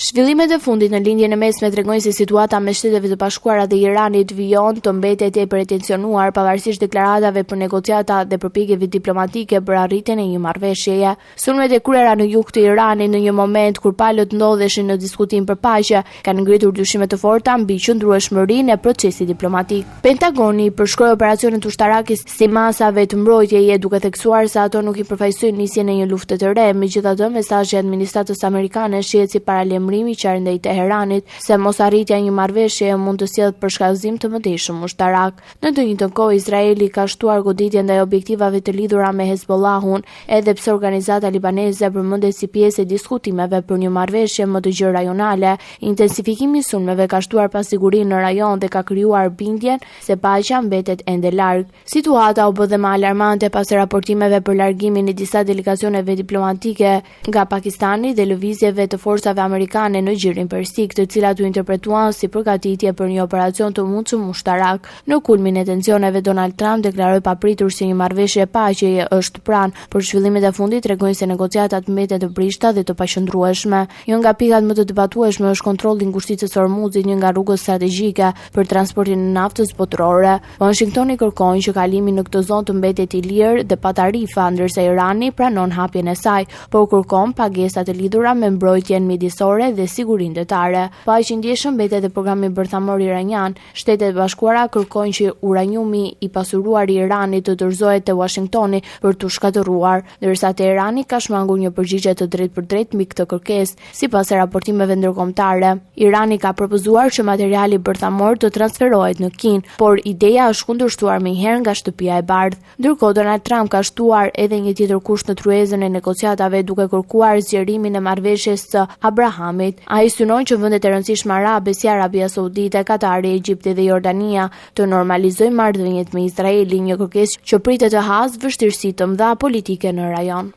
Zhvillimet e fundit në lindjen e mesme tregojnë se situata me Shtetet e Bashkuara dhe Iranit vijon të mbetet e tensionuar pavarësisht deklaratave për negociata dhe përpjekjeve diplomatike për arritjen e një marrëveshjeje. Sulmet e kryera në jug të Iranit në një moment kur palët ndodheshin në diskutim për paqe kanë ngritur dyshime të forta mbi qëndrueshmërinë e procesit diplomatik. Pentagoni përshkroi operacionet ushtarake si masave të mbrojtjeje duke theksuar se ato nuk I përfaqësojnë nisjen e një lufte të re. Megjithatë, mesazhi I administratës amerikane shihet si paralajmërim I qartë ndaj Teheranit se mosarritja e një marrëveshjeje mund të sjellë përshkallëzim të mëtejshëm ushtarak. Në të njëjtën kohë, Izraeli ka shtuar goditje ndaj objektivave të lidhura me Hezbollahun, edhe pse organizata libaneze përmendet si pjesë e diskutimeve për një marrëveshje më të gjerë rajonale. Intensifikimi I sulmeve ka shtuar pasigurinë në rajon dhe ka krijuar bindjen se paqja mbetet ende larg. Situata u bë dhe më alarmante pas raportimeve për largimin e disa delegacioneve diplomatike nga Pakistani dhe lëvizjeve të forcave amerikane në gjirin persik, të cilat u interpretuan si përgatitje për një operacion të mundshëm ushtarak. Në kulmin e tensioneve, Donald Trump deklaroi papritur se një marrëveshje paqeje është pranë, por zhvillimet e fundit tregojnë se negociatat mbeten të brishta dhe të paqëndrueshme. Një nga pikat më të debatueshme është kontrolli I ngushticës së Hormuzit, një nga rrugët strategjike për transportin e naftës botërore. Washingtoni kërkon që kalimi në këtë zonë të mbetet I lirë dhe pa tarifa, ndërsa Irani pranon hapjen e saj, por kërkon pagesa të lidhura me mbrojtjen mjedisore dhe sigurinë detare. Pa që ndjeshëm mbetet e programi bërthamor iranian, Shtetet e Bashkuara kërkojnë që uraniumi I pasuruar I Iranit të dorëzohet te Washingtoni për t'u shkatëruar, ndërsa Teherani ka shmangur një përgjigje të drejtpërdrejtë mbi këtë kërkesë, sipas raportimeve ndërkombëtare. Irani ka propozuar që materiali bërthamor të transferohet në Kinë, por ideja është kundërshtuar menjëherë nga Shtëpia e Bardhë. Ndërkohë, Donald Trump ka shtuar edhe një tjetër kusht në tryezën e negociatave duke kërkuar zgjerimin e marrëveshjes së Abrahamit. Ai synon që vendet e rëndësishme arabe si Arabia Saudite, Katari, Egjipti dhe Jordania të normalizojnë marrëdhëniet me Izraelin, një kërkesë që pritet të hasë vështirësi të mëdha politike në rajon.